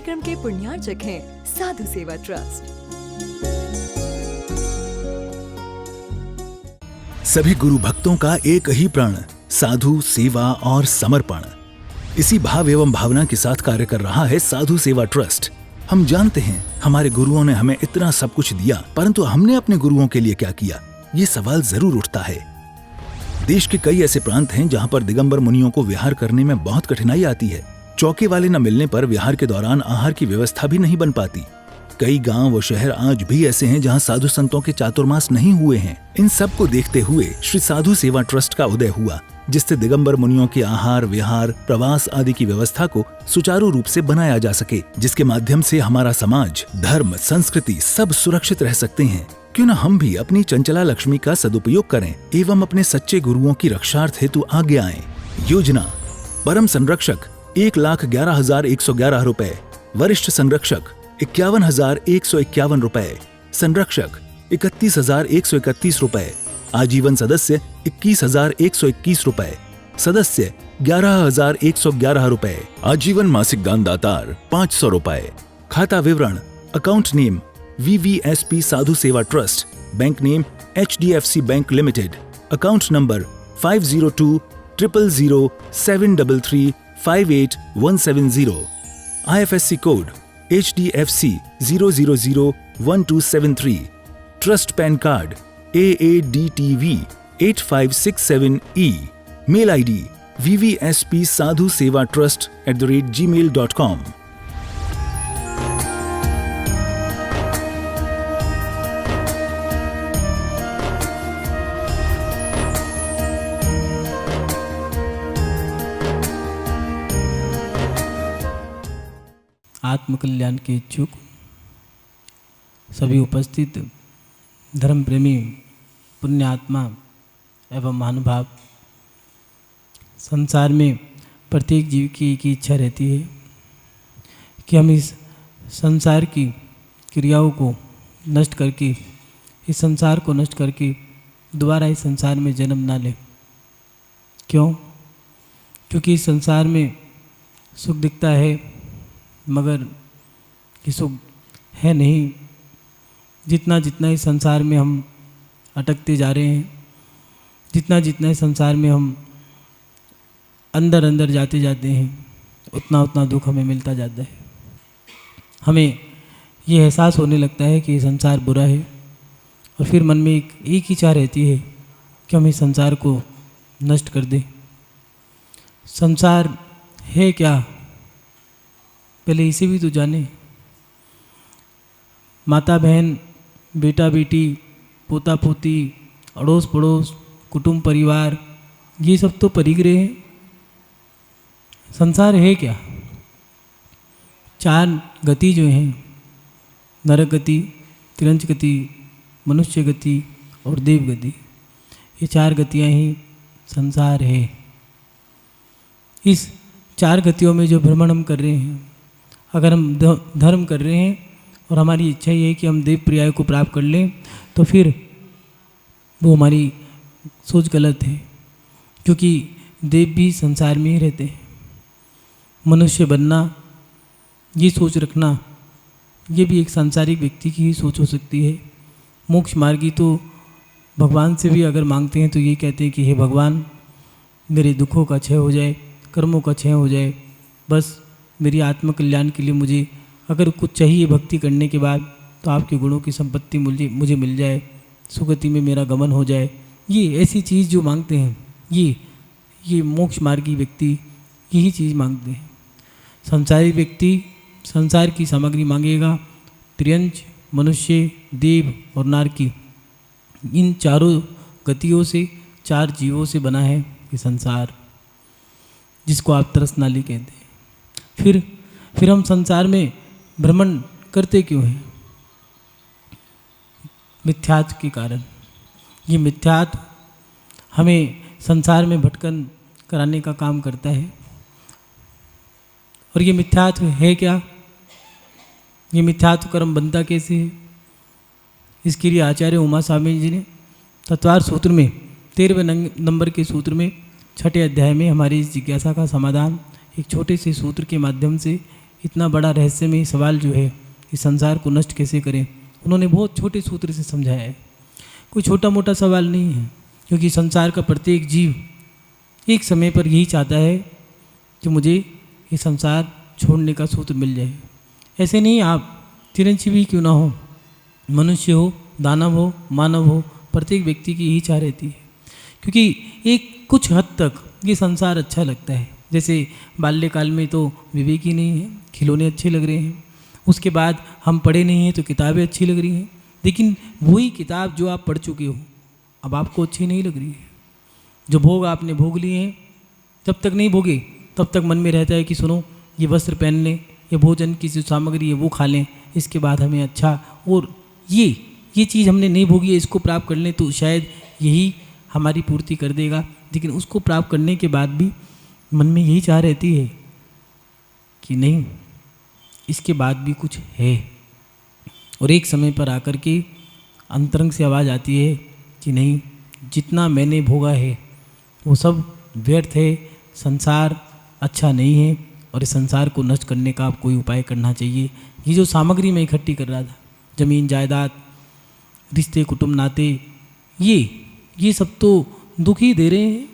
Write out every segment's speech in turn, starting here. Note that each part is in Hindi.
कार्यक्रम के पुण्यार्चक हैं साधु सेवा ट्रस्ट। सभी गुरु भक्तों का एक ही प्रण, साधु सेवा और समर्पण। इसी भाव एवं भावना के साथ कार्य कर रहा है साधु सेवा ट्रस्ट। हम जानते हैं हमारे गुरुओं ने हमें इतना सब कुछ दिया, परंतु हमने अपने गुरुओं के लिए क्या किया, ये सवाल जरूर उठता है। देश के कई ऐसे प्रांत हैं जहां पर दिगंबर मुनियों को विहार करने में बहुत कठिनाई आती है। चौके वाले न मिलने पर विहार के दौरान आहार की व्यवस्था भी नहीं बन पाती। कई गांव व शहर आज भी ऐसे हैं जहां साधु संतों के चातुर्मास नहीं हुए हैं। इन सब को देखते हुए श्री साधु सेवा ट्रस्ट का उदय हुआ, जिससे दिगंबर मुनियों के आहार, विहार, प्रवास आदि की व्यवस्था को सुचारू रूप से बनाया जा सके, जिसके माध्यम से हमारा समाज, धर्म, संस्कृति सब सुरक्षित रह सकते हैं। क्यों न हम भी अपनी चंचला लक्ष्मी का सदुपयोग करें एवं अपने सच्चे गुरुओं की रक्षार्थ हेतु आगे आएं। योजना: परम संरक्षक 1,11,111 रुपए, वरिष्ठ संरक्षक 51,151 रुपए, संरक्षक 31,131 रुपए, आजीवन सदस्य 21,121 रुपए, सदस्य 11,111 रुपए, आजीवन मासिक दान दातार 500 रुपए। खाता विवरण: account name VVSP Sadhu Seva Trust, bank name HDFC bank limited, account number 50200073358170, IFSC code HDFC 0001273, trust PAN card AADTV 8567E, mail ID vvspsadhusevatrust@gmail.com। आत्मकल्याण के इच्छुक सभी उपस्थित धर्म प्रेमी पुण्यात्मा एवं महानुभाव, संसार में प्रत्येक जीव की एक ही इच्छा रहती है कि हम इस संसार की क्रियाओं को नष्ट करके, इस संसार को नष्ट करके दोबारा इस संसार में जन्म ना लें। क्यों? क्योंकि इस संसार में सुख दिखता है मगर ये सुख है नहीं। जितना जितना इस संसार में हम अटकते जा रहे हैं, जितना जितना इस संसार में हम अंदर अंदर जाते जाते हैं, उतना उतना दुख हमें मिलता जाता है। हमें ये एहसास होने लगता है कि ये संसार बुरा है, और फिर मन में एक ही चाह रहती है कि हम इस संसार को नष्ट कर दें। संसार है क्या, पहले इसे भी तो जाने। माता बहन, बेटा बेटी, पोता पोती, अड़ोस पड़ोस, कुटुंब परिवार, ये सब तो परिग्रह हैं। संसार है क्या? 4 गति जो हैं, नरक गति, तिरंच गति, मनुष्य गति और देव गति, ये 4 गतियाँ ही संसार है। इस 4 गतियों में जो भ्रमण हम कर रहे हैं, अगर हम धर्म कर रहे हैं और हमारी इच्छा ये है कि हम देव पर्याय को प्राप्त कर लें, तो फिर वो हमारी सोच गलत है। क्योंकि देव भी संसार में ही रहते हैं। मनुष्य बनना, ये सोच रखना, ये भी एक सांसारिक व्यक्ति की ही सोच हो सकती है। मोक्ष मार्गी तो भगवान से भी अगर मांगते हैं तो ये कहते हैं कि हे भगवान, मेरे दुखों का क्षय हो जाए, कर्मों का क्षय हो जाए, बस मेरी आत्मकल्याण के लिए मुझे अगर कुछ चाहिए भक्ति करने के बाद, तो आपके गुणों की संपत्ति मुझे मिल जाए, सुगति में मेरा गमन हो जाए। ये ऐसी चीज़ जो मांगते हैं, ये मोक्ष मार्गी व्यक्ति यही चीज़ मांगते हैं। संसारी व्यक्ति संसार की सामग्री मांगेगा। त्रियंच, मनुष्य, देव और नारकी, इन चारों गतियों से, 4 जीवों से बना है ये संसार, जिसको आप तरसनाली कहते हैं। फिर हम संसार में भ्रमण करते क्यों हैं? मिथ्यात्व के कारण। ये मिथ्यात्व हमें संसार में भटकन कराने का काम करता है। और ये मिथ्यात्व है क्या? ये मिथ्यात्व कर्म बनता कैसे है? इसके लिए आचार्य उमा स्वामी जी ने तत्वार सूत्र में 13वें नंबर के सूत्र में 6ठे अध्याय में हमारी इस जिज्ञासा का समाधान एक छोटे से सूत्र के माध्यम से इतना बड़ा रहस्यमय सवाल जो है, इस संसार को नष्ट कैसे करें, उन्होंने बहुत छोटे सूत्र से समझाया है। कोई छोटा मोटा सवाल नहीं है, क्योंकि संसार का प्रत्येक जीव एक समय पर यही चाहता है कि मुझे ये संसार छोड़ने का सूत्र मिल जाए। ऐसे नहीं, आप चिरंजीवी क्यों ना हो, मनुष्य हो, दानव हो, मानव हो, प्रत्येक व्यक्ति की यही चाह रहती है। क्योंकि एक कुछ हद तक ये संसार अच्छा लगता है। जैसे बाल्यकाल में तो विवेक ही नहीं है, खिलौने अच्छे लग रहे हैं, उसके बाद हम पढ़े नहीं हैं तो किताबें अच्छी लग रही हैं, लेकिन वही किताब जो आप पढ़ चुके हो अब आपको अच्छी नहीं लग रही है। जो भोग आपने भोग लिए हैं, जब तक नहीं भोगे तब तक मन में रहता है कि सुनो ये वस्त्र पहन लें, ये भोजन की जो सामग्री है वो खा लें, इसके बाद हमें अच्छा, और ये चीज़ हमने नहीं भोगी है, इसको प्राप्त कर लें तो शायद यही हमारी पूर्ति कर देगा। लेकिन उसको प्राप्त करने के बाद भी मन में यही चाह रहती है कि नहीं, इसके बाद भी कुछ है। और एक समय पर आकर के अंतरंग से आवाज़ आती है कि नहीं, जितना मैंने भोगा है वो सब व्यर्थ है, संसार अच्छा नहीं है और इस संसार को नष्ट करने का आप कोई उपाय करना चाहिए। ये जो सामग्री मैं इकट्ठी कर रहा था, ज़मीन जायदाद, रिश्ते, कुटुंब, नाते, ये सब तो दुख ही दे रहे हैं।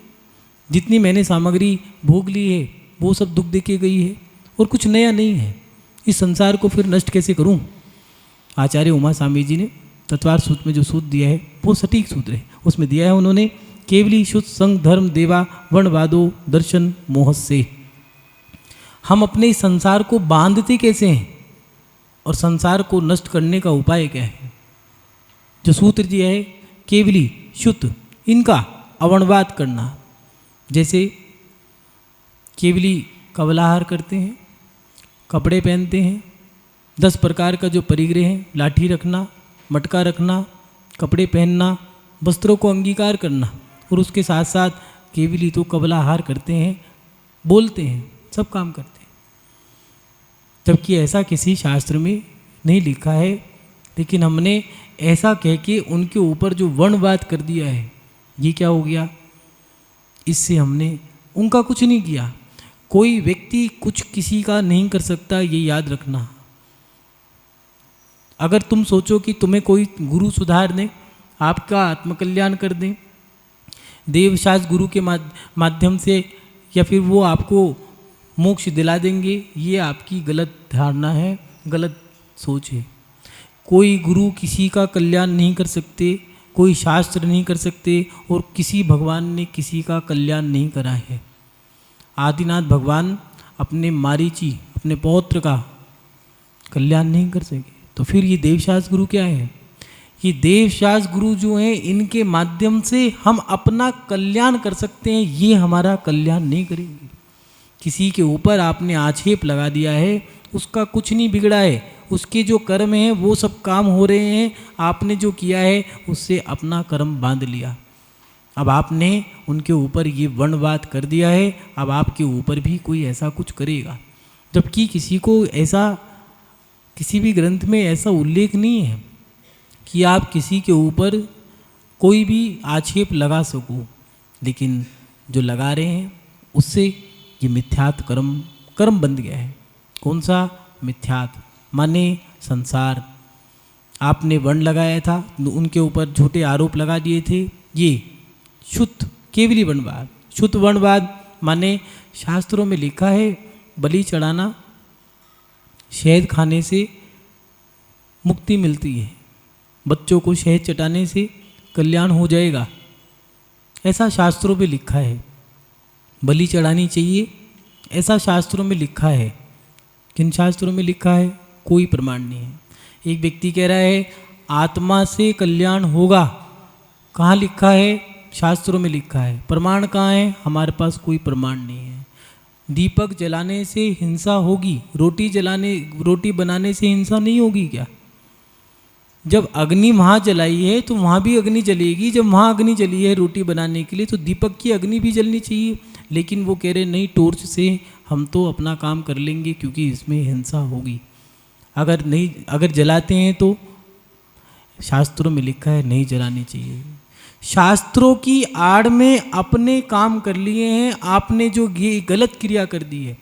जितनी मैंने सामग्री भोग ली है वो सब दुख दे के गई है और कुछ नया नहीं है। इस संसार को फिर नष्ट कैसे करूं? आचार्य उमा स्वामी जी ने तत्वार सूत्र में जो सूत्र दिया है वो सटीक सूत्र है। उसमें दिया है उन्होंने, केवली शुद्ध संग धर्म देवा वर्णवादो दर्शन मोह से। हम अपने इस संसार को बांधते कैसे हैं और संसार को नष्ट करने का उपाय क्या है? जो सूत्र दिया है, केवली शुद्ध, इनका अवर्णवाद करना। जैसे केवली कवलाहार करते हैं, कपड़े पहनते हैं, 10 प्रकार का जो परिग्रह है, लाठी रखना, मटका रखना, कपड़े पहनना, वस्त्रों को अंगीकार करना, और उसके साथ साथ केवली तो कवलाहार करते हैं, बोलते हैं, सब काम करते हैं। जबकि ऐसा किसी शास्त्र में नहीं लिखा है, लेकिन हमने ऐसा कह के उनके ऊपर जो वर्णवाद कर दिया है, ये क्या हो गया? इससे हमने उनका कुछ नहीं किया। कोई व्यक्ति कुछ किसी का नहीं कर सकता, ये याद रखना। अगर तुम सोचो कि तुम्हें कोई गुरु सुधार दें, आपका आत्मकल्याण कर दें देवशास्त्र गुरु के माध्यम से, या फिर वो आपको मोक्ष दिला देंगे, ये आपकी गलत धारणा है, गलत सोच है। कोई गुरु किसी का कल्याण नहीं कर सकते, कोई शास्त्र नहीं कर सकते, और किसी भगवान ने किसी का कल्याण नहीं करा है। आदिनाथ भगवान अपने मारीची, अपने पौत्र का कल्याण नहीं कर सके, तो फिर ये देवशास्त्र गुरु क्या है? ये देवशास्त्र गुरु जो हैं, इनके माध्यम से हम अपना कल्याण कर सकते हैं, ये हमारा कल्याण नहीं करेंगे। किसी के ऊपर आपने आक्षेप लगा दिया है, उसका कुछ नहीं बिगड़ा है, उसके जो कर्म हैं वो सब काम हो रहे हैं, आपने जो किया है उससे अपना कर्म बांध लिया। अब आपने उनके ऊपर ये वर्णवाद कर दिया है, अब आपके ऊपर भी कोई ऐसा कुछ करेगा। जबकि किसी को ऐसा, किसी भी ग्रंथ में ऐसा उल्लेख नहीं है कि आप किसी के ऊपर कोई भी आक्षेप लगा सको, लेकिन जो लगा रहे हैं उससे ये मिथ्यात्व कर्म बन गया है। कौन सा मिथ्यात्व? माने संसार। आपने वर्ण लगाया था, उनके ऊपर झूठे आरोप लगा दिए थे, ये शुद्ध केवली वर्णवाद। शुद्ध वर्णवाद माने शास्त्रों में लिखा है बलि चढ़ाना, शहद खाने से मुक्ति मिलती है, बच्चों को शहद चटाने से कल्याण हो जाएगा, ऐसा शास्त्रों में लिखा है। बलि चढ़ानी चाहिए, ऐसा शास्त्रों में लिखा है। किन शास्त्रों में लिखा है? कोई प्रमाण नहीं है। एक व्यक्ति कह रहा है आत्मा से कल्याण होगा, कहाँ लिखा है? शास्त्रों में लिखा है। प्रमाण कहाँ है? हमारे पास कोई प्रमाण नहीं है। दीपक जलाने से हिंसा होगी, रोटी बनाने से हिंसा नहीं होगी क्या? जब अग्नि वहाँ जलाई है तो वहाँ भी अग्नि जलेगी। जब वहाँ अग्नि जली है रोटी बनाने के लिए, तो दीपक की अग्नि भी जलनी चाहिए। लेकिन वो कह रहे नहीं, टॉर्च से हम तो अपना काम कर लेंगे क्योंकि इसमें हिंसा होगी। अगर जलाते हैं तो शास्त्रों में लिखा है नहीं जलानी चाहिए। शास्त्रों की आड़ में अपने काम कर लिए हैं आपने, जो ये गलत क्रिया कर दी है,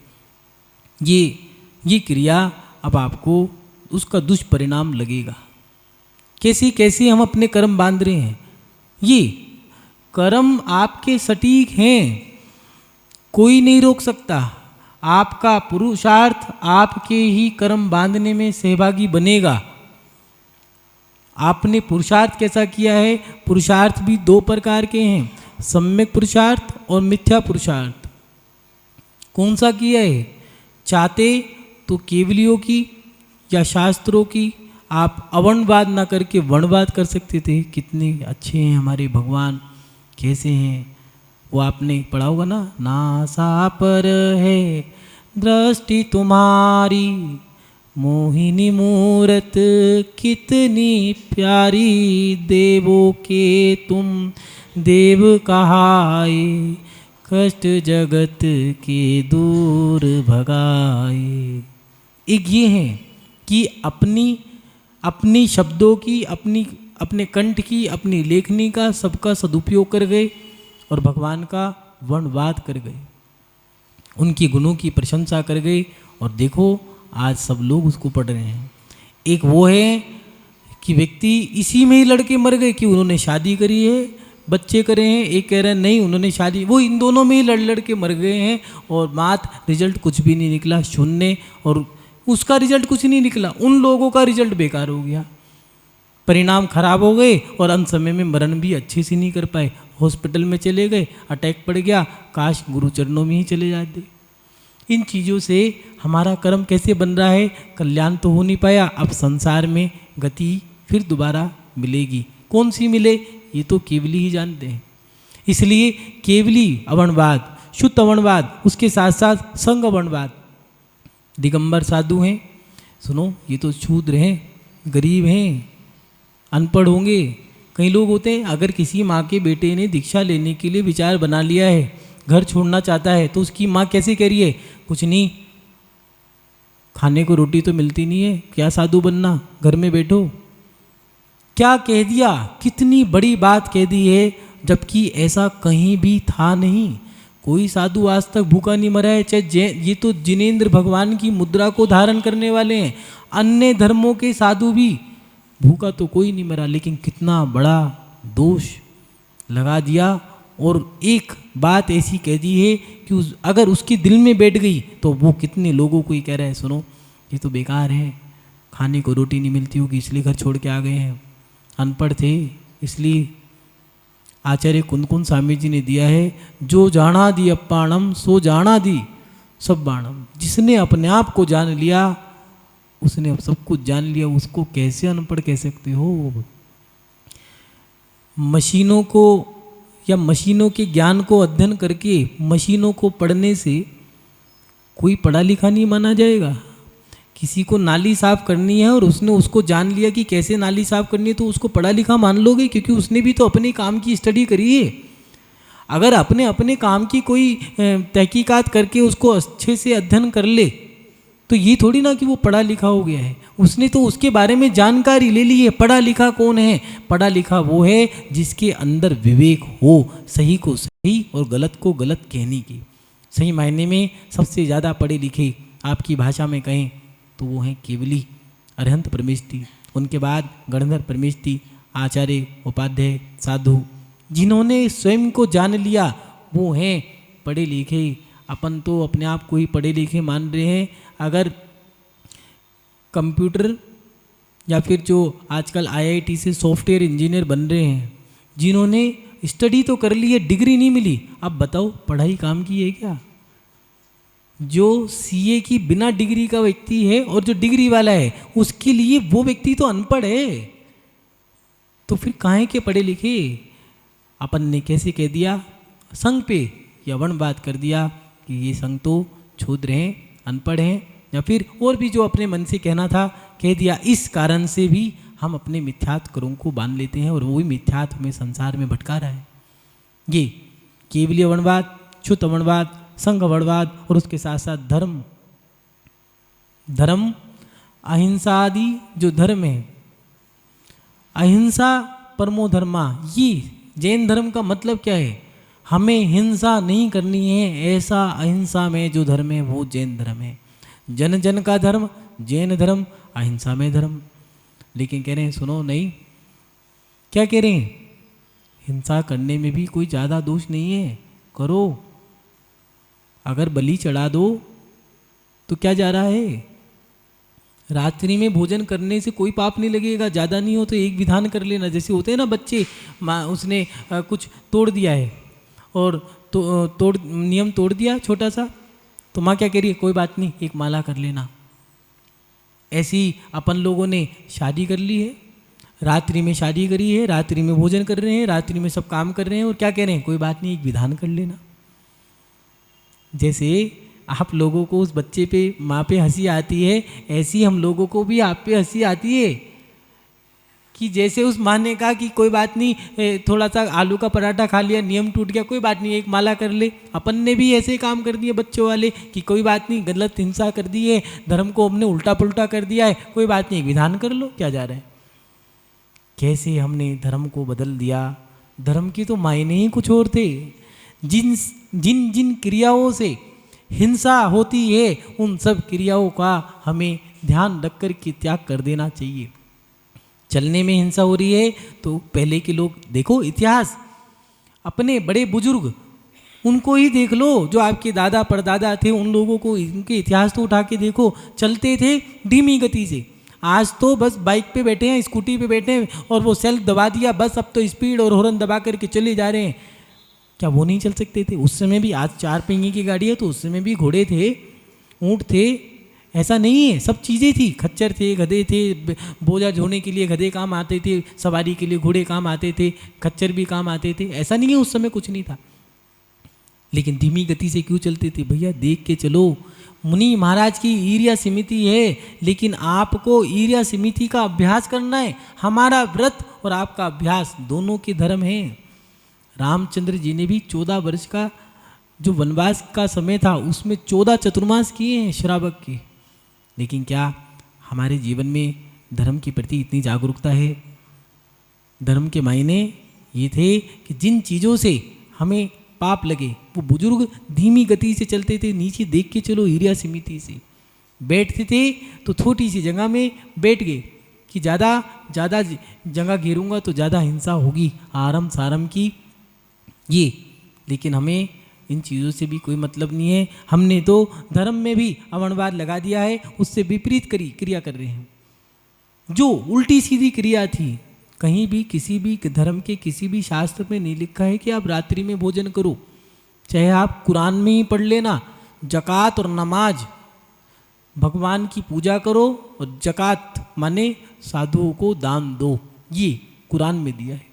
ये ये क्रिया अब आपको उसका दुष्परिणाम लगेगा। कैसे कैसे हम अपने कर्म बांध रहे हैं, ये कर्म आपके सटीक हैं, कोई नहीं रोक सकता। आपका पुरुषार्थ आपके ही कर्म बांधने में सहभागी बनेगा। आपने पुरुषार्थ कैसा किया है? पुरुषार्थ भी दो प्रकार के हैं, सम्यक पुरुषार्थ और मिथ्या पुरुषार्थ। कौन सा किया है? चाहते तो केवलियों की या शास्त्रों की आप अवर्णवाद ना करके वर्णवाद कर सकते थे। कितने अच्छे हैं हमारे भगवान, कैसे हैं वो आपने पढ़ा होगा ना, नासा पर है दृष्टि तुम्हारी, मोहिनी मूरत कितनी प्यारी, देवों के तुम देव कहाए, कष्ट जगत के दूर भगाए। एक ये है कि अपनी शब्दों की, अपने कंठ की, अपनी लेखनी का सबका सदुपयोग कर गए और भगवान का वर्णवाद कर गए, उनकी गुणों की प्रशंसा कर गए। और देखो आज सब लोग उसको पढ़ रहे हैं। एक वो है कि व्यक्ति इसी में ही लड़के मर गए कि उन्होंने शादी करी है, बच्चे करे हैं। एक कह रहे हैं नहीं उन्होंने शादी, वो इन दोनों में ही लड़ के मर गए हैं और मात रिजल्ट कुछ भी नहीं निकला, शून्य। और उसका रिजल्ट कुछ नहीं निकला, उन लोगों का रिजल्ट बेकार हो गया, परिणाम खराब हो गए और अंत समय में मरण भी अच्छे से नहीं कर पाए, हॉस्पिटल में चले गए, अटैक पड़ गया। काश गुरु चरणों में ही चले जाते। इन चीज़ों से हमारा कर्म कैसे बन रहा है? कल्याण तो हो नहीं पाया। अब संसार में गति फिर दोबारा मिलेगी, कौन सी मिले ये तो केवली ही जानते हैं। इसलिए केवली अवर्णवाद, शुद्ध अवर्णवाद, उसके साथ साथ संग अवर्णवाद। दिगंबर साधु हैं, सुनो ये तो शूद्र हैं, गरीब हैं, अनपढ़ होंगे। कई लोग होते हैं अगर किसी माँ के बेटे ने दीक्षा लेने के लिए विचार बना लिया है, घर छोड़ना चाहता है, तो उसकी माँ कैसे कह रही है? कुछ नहीं, खाने को रोटी तो मिलती नहीं है, क्या साधु बनना, घर में बैठो। क्या कह दिया, कितनी बड़ी बात कह दी है, जबकि ऐसा कहीं भी था नहीं। कोई साधु आज तक भूखा नहीं मरा है, चाहे ये तो जिनेंद्र भगवान की मुद्रा को धारण करने वाले हैं। अन्य धर्मों के साधु भी भूखा तो कोई नहीं मरा, लेकिन कितना बड़ा दोष लगा दिया। और एक बात ऐसी कह दी है कि अगर उसकी दिल में बैठ गई तो वो कितने लोगों को ही कह रहा है सुनो ये तो बेकार है, खाने को रोटी नहीं मिलती होगी इसलिए घर छोड़ के आ गए हैं, अनपढ़ थे इसलिए। आचार्य कुंदकुन स्वामी जी ने दिया है, जो जाना दी अप्पाणम सो जाना दी सब बाणम। जिसने अपने आप को जान लिया उसने अब सब कुछ जान लिया, उसको कैसे अनपढ़ कह सकते हो? मशीनों को या मशीनों के ज्ञान को अध्ययन करके मशीनों को पढ़ने से कोई पढ़ा लिखा नहीं माना जाएगा। किसी को नाली साफ करनी है और उसने उसको जान लिया कि कैसे नाली साफ करनी है, तो उसको पढ़ा लिखा मान लोगे? क्योंकि उसने भी तो अपने काम की स्टडी करी है। अगर अपने अपने काम की कोई तहकीकात करके उसको अच्छे से अध्ययन कर ले तो ये थोड़ी ना कि वो पढ़ा लिखा हो गया है। उसने तो उसके बारे में जानकारी ले ली है। पढ़ा लिखा कौन है? पढ़ा लिखा वो है जिसके अंदर विवेक हो, सही को सही और गलत को गलत कहने की। सही मायने में सबसे ज़्यादा पढ़े लिखे आपकी भाषा में कहें तो वो हैं केवली अरहंत परमेष्ठी, उनके बाद गणधर परमेष्ठी, आचार्य उपाध्याय साधु। जिन्होंने स्वयं को जान लिया वो हैं पढ़े लिखे। अपन तो अपने आप को ही पढ़े लिखे मान रहे हैं। अगर कंप्यूटर या फिर जो आजकल आईआईटी से सॉफ्टवेयर इंजीनियर बन रहे हैं, जिन्होंने स्टडी तो कर ली है, डिग्री नहीं मिली, अब बताओ पढ़ाई काम की है क्या? जो सीए की बिना डिग्री का व्यक्ति है और जो डिग्री वाला है उसके लिए वो व्यक्ति तो अनपढ़ है, तो फिर काहे के पढ़े लिखे? अपन ने कैसे कह दिया संघ पे या वर्णवाद कर दिया कि ये संघ तो छूद्र हैं, अनपढ़ हैं, या फिर और भी जो अपने मन से कहना था कह दिया। इस कारण से भी हम अपने मिथ्यात्व कर्मों को बांध लेते हैं और वही मिथ्यात्व में संसार में भटका रहा है। ये केवलीय वर्णवाद, शुद्ध वर्णवाद, संघ वर्णवाद और उसके साथ साथ धर्म अहिंसा आदि जो धर्म है, अहिंसा परमो धर्मा, ये जैन धर्म का मतलब क्या है? हमें हिंसा नहीं करनी है, ऐसा अहिंसा में जो धर्म है वो जैन धर्म है। जन जन का धर्म, जैन धर्म, अहिंसा में धर्म। लेकिन कह रहे हैं सुनो नहीं, क्या कह रहे हैं, हिंसा करने में भी कोई ज़्यादा दोष नहीं है, करो। अगर बलि चढ़ा दो तो क्या जा रहा है, रात्रि में भोजन करने से कोई पाप नहीं लगेगा, ज़्यादा नहीं हो तो एक विधान कर लेना। जैसे होते हैं ना बच्चे, माँ उसने कुछ तोड़ दिया है और तो नियम तोड़ दिया छोटा सा, तो माँ क्या कह रही है, कोई बात नहीं एक माला कर लेना। ऐसी अपन लोगों ने शादी कर ली है, रात्रि में शादी करी है, रात्रि में भोजन कर रहे हैं, रात्रि में सब काम कर रहे हैं और क्या कह रहे हैं, कोई बात नहीं एक विधान कर लेना। जैसे आप लोगों को उस बच्चे पे माँ पे हंसी आती है, ऐसी हम लोगों को भी आप पे हंसी आती है कि जैसे उस माँ ने कहा कि कोई बात नहीं थोड़ा सा आलू का पराठा खा लिया, नियम टूट गया, कोई बात नहीं एक माला कर ले। अपन ने भी ऐसे काम कर दिए बच्चों वाले कि कोई बात नहीं गलत हिंसा कर दी है, धर्म को हमने उल्टा पुल्टा कर दिया है, कोई बात नहीं एक विधान कर लो, क्या जा रहा है। कैसे हमने धर्म को बदल दिया। धर्म के तो मायने ही कुछ और थे। जिन जिन जिन क्रियाओं से हिंसा होती है उन सब क्रियाओं का हमें ध्यान रख कर के त्याग कर देना चाहिए। चलने में हिंसा हो रही है तो पहले के लोग देखो, इतिहास अपने बड़े बुजुर्ग उनको ही देख लो, जो आपके दादा परदादा थे उन लोगों को, उनके इतिहास तो उठा के देखो, चलते थे धीमी गति से। आज तो बस बाइक पे बैठे हैं, स्कूटी पे बैठे हैं और वो सेल्फ दबा दिया, बस अब तो स्पीड और हॉर्न दबा करके चले जा रहे हैं। क्या वो नहीं चल सकते थे उस समय भी? आज 4 पहिए की गाड़ी है तो उस समय भी घोड़े थे, ऊँट थे, ऐसा नहीं है, सब चीज़ें थी, खच्चर थे, गधे थे, बोझा ढोने के लिए गधे काम आते थे, सवारी के लिए घोड़े काम आते थे, खच्चर भी काम आते थे, ऐसा नहीं है उस समय कुछ नहीं था। लेकिन धीमी गति से क्यों चलते थे भैया? देख के चलो। मुनि महाराज की ईर्या समिति है, लेकिन आपको ईर्या समिति का अभ्यास करना है। हमारा व्रत और आपका अभ्यास दोनों के धर्म हैं। रामचंद्र जी ने भी 14 वर्ष का जो वनवास का समय था उसमें 14 चतुर्मास किए हैं श्रावक के। लेकिन क्या हमारे जीवन में धर्म के प्रति इतनी जागरूकता है? धर्म के मायने ये थे कि जिन चीज़ों से हमें पाप लगे, वो बुजुर्ग धीमी गति से चलते थे, नीचे देख के चलो, ईर्या समिति से बैठते थे तो छोटी सी जगह में बैठ गए कि ज़्यादा जगह घेरूंगा तो ज़्यादा हिंसा होगी, आरम सारम की ये। लेकिन हमें इन चीज़ों से भी कोई मतलब नहीं है। हमने तो धर्म में भी अवणवाद लगा दिया है, उससे विपरीत क्रिया कर रहे हैं, जो उल्टी सीधी क्रिया थी। कहीं भी किसी भी धर्म के किसी भी शास्त्र में नहीं लिखा है कि आप रात्रि में भोजन करो। चाहे आप कुरान में ही पढ़ लेना, जकात और नमाज, भगवान की पूजा करो और जकात माने साधुओं को दान दो, ये कुरान में दिया है।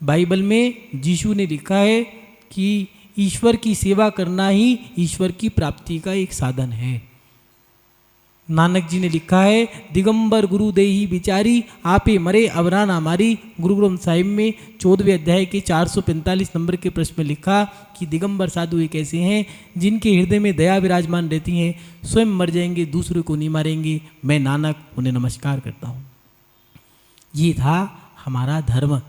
बाइबल में यीशु ने लिखा है कि ईश्वर की सेवा करना ही ईश्वर की प्राप्ति का एक साधन है। नानक जी ने लिखा है, दिगंबर गुरु देही बिचारी आपे मरे अवराना मारी। गुरु ग्रंथ साहिब में 14वें अध्याय के 445 नंबर के प्रश्न में लिखा कि दिगंबर साधु एक ऐसे हैं जिनके हृदय में दया विराजमान रहती है, स्वयं मर जाएंगे, दूसरे को नहीं मारेंगे, मैं नानक उन्हें नमस्कार करता हूँ। ये था हमारा धर्म,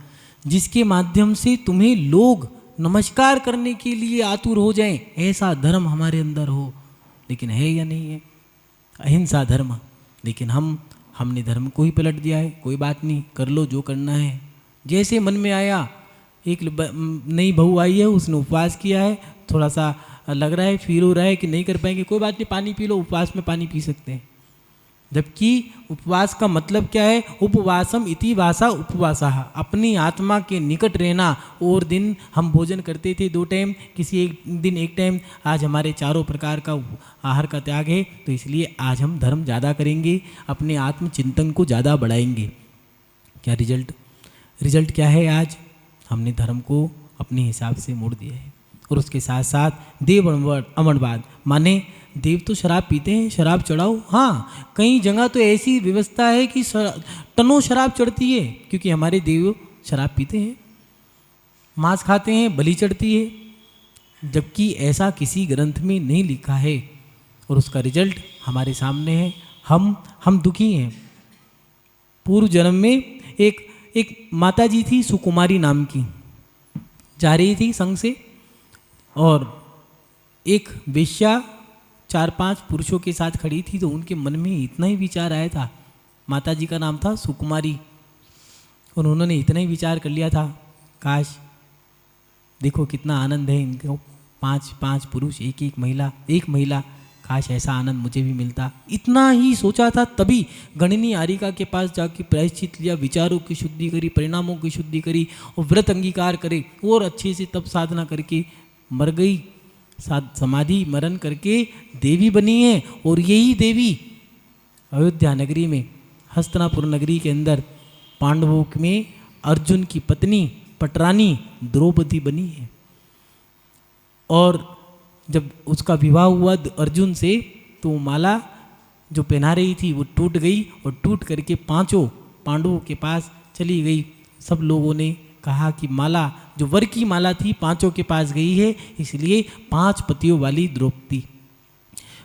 जिसके माध्यम से तुम्हें लोग नमस्कार करने के लिए आतुर हो जाएं, ऐसा धर्म हमारे अंदर हो। लेकिन है या नहीं है? अहिंसा धर्म। लेकिन हमने धर्म को ही पलट दिया है। कोई बात नहीं, कर लो जो करना है, जैसे मन में आया। एक नई बहू आई है, उसने उपवास किया है, थोड़ा सा लग रहा है, फील हो रहा है कि नहीं कर पाएंगे, कोई बात नहीं, पानी पी लो, उपवास में पानी पी सकते हैं। जबकि उपवास का मतलब क्या है? उपवासम इति भाषा उपवासा, अपनी आत्मा के निकट रहना। और दिन हम भोजन करते थे 2 टाइम, किसी एक दिन 1 टाइम, आज हमारे 4 प्रकार का आहार का त्याग है। तो इसलिए आज हम धर्म ज़्यादा करेंगे, अपने आत्मचिंतन को ज़्यादा बढ़ाएंगे। क्या रिजल्ट क्या है? आज हमने धर्म को अपने हिसाब से मोड़ दिया है। और उसके साथ साथ देव अमरवाद, माने देव तो शराब पीते हैं, शराब चढ़ाओ। हाँ, कई जगह तो ऐसी व्यवस्था है कि टनों शराब चढ़ती है, क्योंकि हमारे देव शराब पीते हैं, मांस खाते हैं, बलि चढ़ती है। जबकि ऐसा किसी ग्रंथ में नहीं लिखा है और उसका रिजल्ट हमारे सामने है। हम दुखी हैं। पूर्व जन्म में एक माता जी थी, सुकुमारी नाम की, जा रही थी संग से, और एक वेश्या 4-5 पुरुषों के साथ खड़ी थी तो उनके मन में इतना ही विचार आया था। माता जी का नाम था सुकुमारी और उन्होंने इतना ही विचार कर लिया था, काश देखो कितना आनंद है इनको, 5 पुरुष एक महिला, काश ऐसा आनंद मुझे भी मिलता। इतना ही सोचा था, तभी गणनी आरिका के पास जाके प्रायश्चित लिया, विचारों की शुद्धि करी, परिणामों की शुद्धि करी और व्रत अंगीकार करे और अच्छे से तप साधना करके मर गई। समाधि मरण करके देवी बनी है और यही देवी अयोध्या नगरी में, हस्तिनापुर नगरी के अंदर पांडवों में अर्जुन की पत्नी पटरानी द्रौपदी बनी है। और जब उसका विवाह हुआ अर्जुन से तो माला जो पहना रही थी वो टूट गई और टूट करके 5 पांडवों के पास चली गई। सब लोगों ने कहा कि माला जो वर की माला थी 5 के पास गई है, इसलिए 5 पतियों वाली द्रौपदी।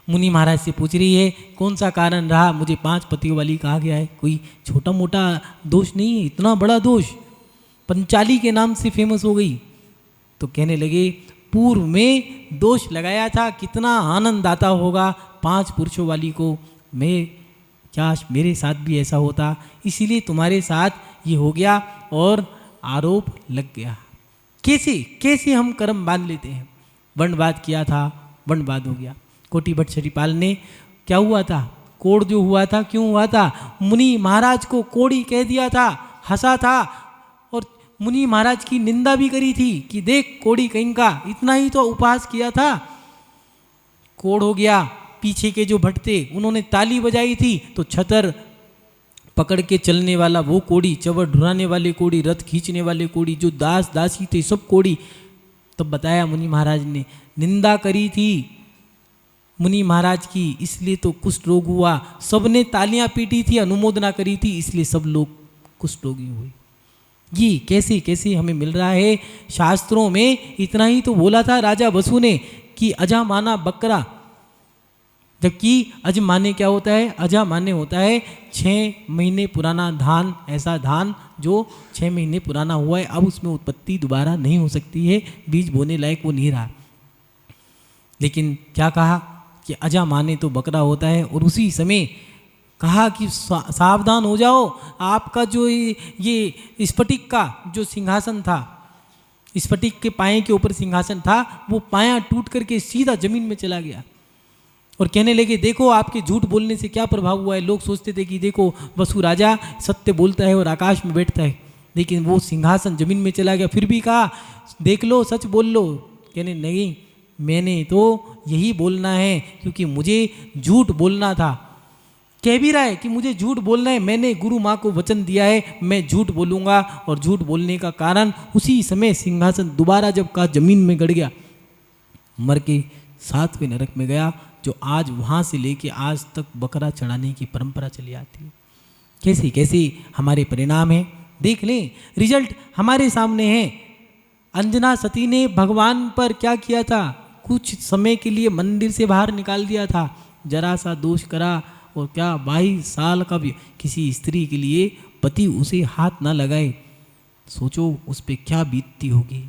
मुनि महाराज से पूछ रही है कौन सा कारण रहा, मुझे 5 पतियों वाली कहा गया है, कोई छोटा मोटा दोष नहीं है, इतना बड़ा दोष, पंचाली के नाम से फेमस हो गई। तो कहने लगे पूर्व में दोष लगाया था, कितना आनंद आता होगा 5 पुरुषों वाली को, मैं काश मेरे साथ भी ऐसा होता, इसीलिए तुम्हारे साथ ये हो गया और आरोप लग गया। कैसे हम कर्म बांध लेते हैं। वर्णवाद किया था, वर्णवाद हो गया। कोटि भट्ट श्रीपाल ने क्या हुआ था, कोड़ जो हुआ था क्यों हुआ था, मुनि महाराज को कोड़ी कह दिया था, हंसा था और मुनि महाराज की निंदा भी करी थी कि देख कोड़ी कहीं का, इतना ही तो उपहास किया था, कोड़ हो गया। पीछे के जो भट्ट थे उन्होंने ताली बजाई थी तो छतर पकड़ के चलने वाला वो कोड़ी, चवर ढुराने वाले कोड़ी, रथ खींचने वाले कोड़ी, जो दास दासी थे सब कोड़ी। तब बताया मुनि महाराज ने निंदा करी थी मुनि महाराज की, इसलिए तो कुष्ठ रोग हुआ। सबने तालियां पीटी थी, अनुमोदना करी थी, इसलिए सब लोग कुष्ठ रोगी हुए। ये कैसे कैसे हमें मिल रहा है। शास्त्रों में इतना ही तो बोला था राजा वसु ने कि अजा माना बकरा, जबकि अज माने क्या होता है, अजा माने होता है 6 महीने पुराना धान, ऐसा धान जो 6 महीने पुराना हुआ है, अब उसमें उत्पत्ति दोबारा नहीं हो सकती है, बीज बोने लायक वो नहीं रहा। लेकिन क्या कहा कि अजा माने तो बकरा होता है। और उसी समय कहा कि सावधान हो जाओ, आपका जो ये स्फटिक का जो सिंहासन था, स्फटिक के पाए के ऊपर सिंहासन था, वो पाया टूट करके सीधा जमीन में चला गया। और कहने लगे देखो आपके झूठ बोलने से क्या प्रभाव हुआ है। लोग सोचते थे कि देखो वसु राजा सत्य बोलता है और आकाश में बैठता है, लेकिन वो सिंहासन जमीन में चला गया। फिर भी कहा देख लो, सच बोल लो। कहने नहीं, मैंने तो यही बोलना है क्योंकि मुझे झूठ बोलना था। कह भी रहा है कि मुझे झूठ बोलना है, मैंने गुरु माँ को वचन दिया है मैं झूठ बोलूँगा। और झूठ बोलने का कारण उसी समय सिंहासन दोबारा जब का जमीन में गड़ गया, मर के 7वें नरक में गया, जो आज वहाँ से लेके आज तक बकरा चढ़ाने की परंपरा चली आती है। कैसे कैसे हमारे परिणाम हैं, देख लें, रिजल्ट हमारे सामने है। अंजना सती ने भगवान पर क्या किया था, कुछ समय के लिए मंदिर से बाहर निकाल दिया था, जरा सा दोष करा और क्या 22 साल का भी किसी स्त्री के लिए पति उसे हाथ ना लगाए, सोचो उस पर क्या बीतती होगी।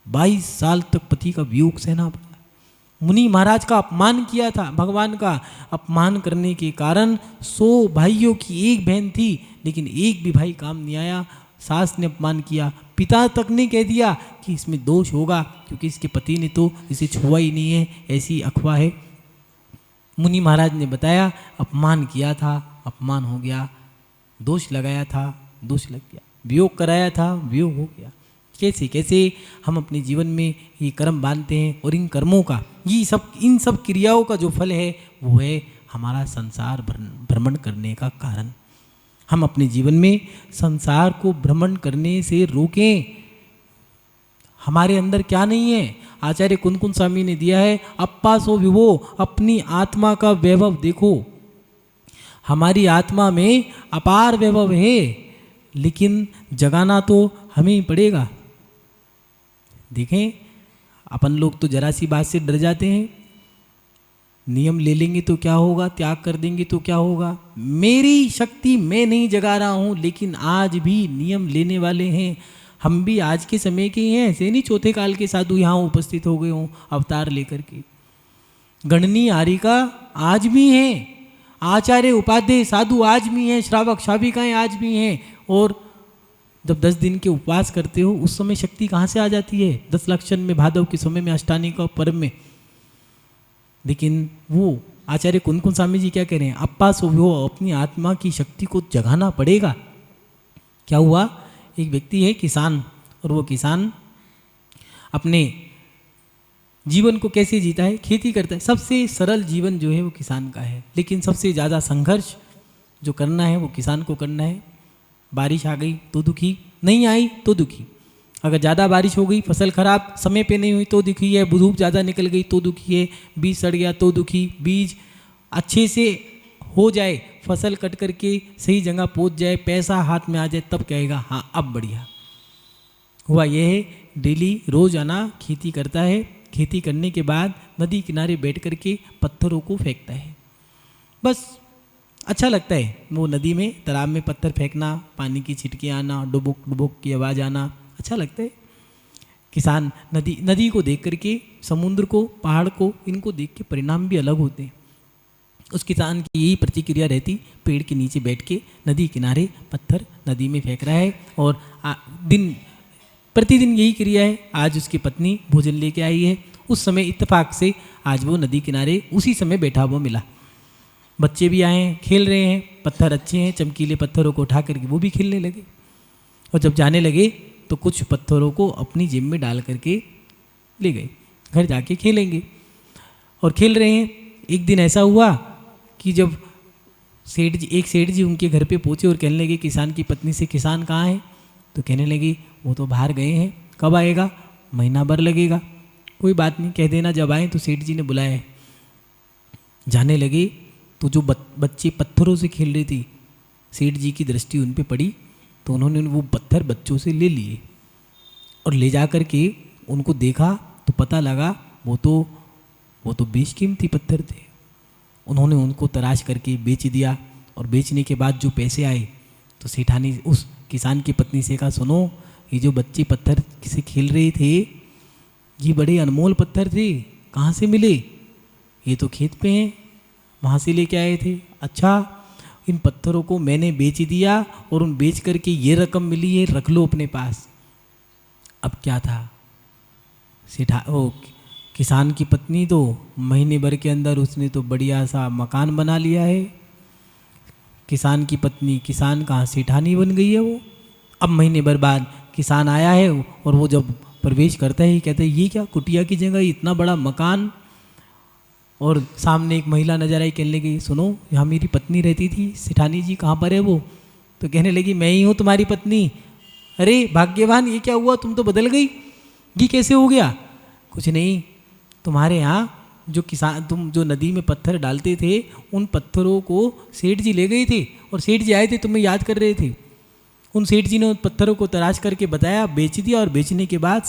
22 साल तक पति का वियोग सहना पड़ा। मुनि महाराज का अपमान किया था, भगवान का अपमान करने के कारण 100 भाइयों की एक बहन थी, लेकिन एक भी भाई काम नहीं आया। सास ने अपमान किया, पिता तक ने कह दिया कि इसमें दोष होगा क्योंकि इसके पति ने तो इसे छुआ ही नहीं है, ऐसी अफवाह है। मुनि महाराज ने बताया अपमान किया था, अपमान हो गया, दोष लगाया था, दोष लग गया, वियोग कराया था, वियोग हो गया। कैसे कैसे हम अपने जीवन में ये कर्म बांधते हैं और इन कर्मों का इन सब क्रियाओं का जो फल है वो है हमारा संसार भ्रमण करने का कारण। हम अपने जीवन में संसार को भ्रमण करने से रोकें। हमारे अंदर क्या नहीं है, आचार्य कुंदकुंद स्वामी ने दिया है, अप्पा सो विभो, अपनी आत्मा का वैभव देखो। हमारी आत्मा में अपार वैभव है, लेकिन जगाना तो हमें ही पड़ेगा। देखें, अपन लोग तो जरा सी बात से डर जाते हैं, नियम ले लेंगे तो क्या होगा, त्याग कर देंगे तो क्या होगा। मेरी शक्ति मैं नहीं जगा रहा हूँ, लेकिन आज भी नियम लेने वाले हैं। हम भी आज के समय के हैं, ऐसे नहीं चौथे काल के साधु यहाँ उपस्थित हो गए हों अवतार लेकर के। गणनी आर्यिका आज भी हैं, आचार्य उपाध्याय साधु आज भी हैं, श्रावक श्राविकाएं आज भी हैं। और जब 10 दिन के उपवास करते हो उस समय शक्ति कहाँ से आ जाती है? 10 लक्षण में, भादव के समय में, अष्टानी का पर्व में। लेकिन वो आचार्य कुनकुन स्वामी जी क्या कह रहे हैं? अप्पा सो वो अपनी आत्मा की शक्ति को जगाना पड़ेगा। क्या हुआ? एक व्यक्ति है किसान, और वो किसान अपने जीवन को कैसे जीता है? खेती करता है। सबसे सरल जीवन जो है वो किसान का है, लेकिन सबसे ज़्यादा संघर्ष जो करना है वो किसान को करना है। बारिश आ गई तो दुखी, नहीं आई तो दुखी। अगर ज़्यादा बारिश हो गई, फसल खराब समय पे नहीं हुई तो दुखी है, धूप ज़्यादा निकल गई तो दुखी है, बीज सड़ गया तो दुखी। बीज अच्छे से हो जाए, फसल कट करके सही जगह पहुंच जाए, पैसा हाथ में आ जाए, तब कहेगा हाँ अब बढ़िया हुआ। यह है डेली रोज़ाना खेती करता है। खेती करने के बाद नदी किनारे बैठ करके पत्थरों को फेंकता है। बस अच्छा लगता है वो नदी में, तालाब में पत्थर फेंकना, पानी की छिटके आना, डुबुक डुबुक की आवाज़ आना, अच्छा लगता है। किसान नदी को देख करके, समुद्र को, पहाड़ को, इनको देख के परिणाम भी अलग होते हैं। उस किसान की यही प्रतिक्रिया रहती, पेड़ के नीचे बैठ के नदी किनारे पत्थर नदी में फेंक रहा है, और प्रतिदिन यही क्रिया है। आज उसकी पत्नी भोजन लेके आई है, उस समय इत्तेफाक से आज वो नदी किनारे उसी समय बैठा हुआ मिला। बच्चे भी आए हैं, खेल रहे हैं, पत्थर अच्छे हैं, चमकीले पत्थरों को उठा करके वो भी खेलने लगे। और जब जाने लगे तो कुछ पत्थरों को अपनी जेब में डाल करके ले गए, घर जाके खेलेंगे। और खेल रहे हैं। एक दिन ऐसा हुआ कि जब एक सेठ जी उनके घर पे पहुँचे और कहने लगे किसान की पत्नी से, किसान कहाँ है? तो कहने लगी वो तो बाहर गए हैं, कब आएगा? महीना भर लगेगा। कोई बात नहीं, कह देना जब आए। तो सेठ जी ने बुलाया है। जाने लगे तो जो बच्चे पत्थरों से खेल रही थी, सेठ जी की दृष्टि उन पे पड़ी, तो उन्होंने वो पत्थर बच्चों से ले लिए और ले जा कर के उनको देखा तो पता लगा वो तो बेशकीमती पत्थर थे। उन्होंने उनको तराश करके बेच दिया, और बेचने के बाद जो पैसे आए तो सेठानी उस किसान की पत्नी से कहा, सुनो, ये जो बच्चे पत्थर से खेल रहे थे ये बड़े अनमोल पत्थर थे, कहाँ से मिले? ये तो खेत पे हैं, वहाँ से लेके आए थे। अच्छा, इन पत्थरों को मैंने बेच दिया और उन बेच करके ये रकम मिली है, रख लो अपने पास। अब क्या था? किसान की पत्नी तो महीने भर के अंदर उसने तो बढ़िया सा मकान बना लिया है। किसान की पत्नी किसान कहाँ सेठानी बन गई है वो। अब महीने भर बाद किसान आया है और वो जब प्रवेश करता है कहता है ये क्या, कुटिया की जगह इतना बड़ा मकान। और सामने एक महिला नजर आई, कहने लगी सुनो, यहाँ मेरी पत्नी रहती थी, सेठानी जी कहाँ पर है वो? तो कहने लगी मैं ही हूँ तुम्हारी पत्नी। अरे भाग्यवान, ये क्या हुआ, तुम तो बदल गई, ये कैसे हो गया? कुछ नहीं, तुम्हारे यहाँ तुम जो नदी में पत्थर डालते थे उन पत्थरों को सेठ जी ले गए थे, और सेठ जी आए थे, तुम्हें याद कर रहे थे। उन सेठ जी ने उन पत्थरों को तराश करके बताया, बेच दिया, और बेचने के बाद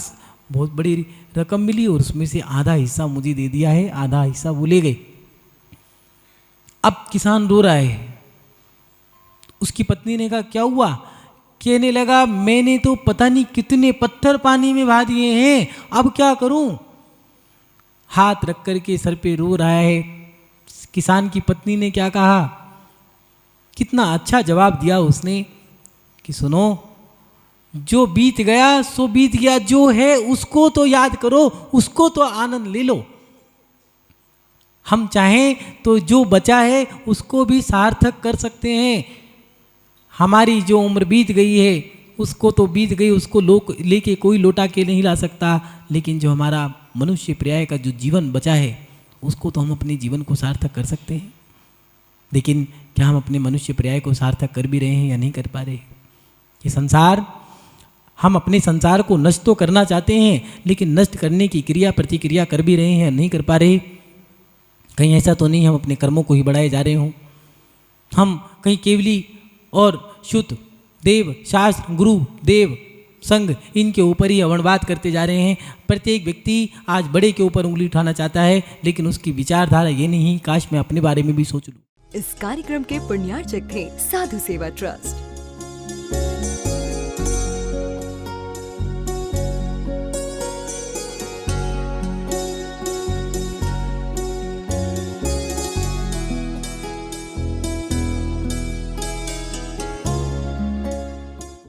बहुत बड़ी रकम मिली और उसमें से आधा हिस्सा मुझे दे दिया है, आधा हिस्सा वो ले गए। अब किसान रो रहा है। उसकी पत्नी ने कहा क्या हुआ? कहने लगा मैंने तो पता नहीं कितने पत्थर पानी में बहा दिए हैं, अब क्या करूं? हाथ रख करके सर पे रो रहा है। किसान की पत्नी ने क्या कहा, कितना अच्छा जवाब दिया उसने कि सुनो, जो बीत गया सो बीत गया, जो है उसको तो याद करो, उसको तो आनंद ले लो। हम चाहें तो जो बचा है उसको भी सार्थक कर सकते हैं। हमारी जो उम्र बीत गई है उसको तो बीत गई, उसको लेके कोई लौटा के नहीं ला सकता, लेकिन जो हमारा मनुष्य पर्याय का जो जीवन बचा है उसको तो हम अपने जीवन को सार्थक कर सकते हैं। लेकिन क्या हम अपने मनुष्य पर्याय को सार्थक कर भी रहे हैं या नहीं कर पा रहे? ये संसार, हम अपने संसार को नष्ट तो करना चाहते हैं, लेकिन नष्ट करने की क्रिया प्रतिक्रिया कर भी रहे हैं या नहीं कर पा रहे? कहीं ऐसा तो नहीं हम अपने कर्मों को ही बढ़ाए जा रहे हों? हम कहीं केवली और शुद्ध देव शास्त्र गुरु देव संघ इनके ऊपर ही अवणवाद करते जा रहे हैं। प्रत्येक व्यक्ति आज बड़े के ऊपर उंगली उठाना चाहता है, लेकिन उसकी विचारधारा ये नहीं, काश मैं अपने बारे में भी सोच लूं। इस कार्यक्रम के पुण्यार्चक थे साधु सेवा ट्रस्ट।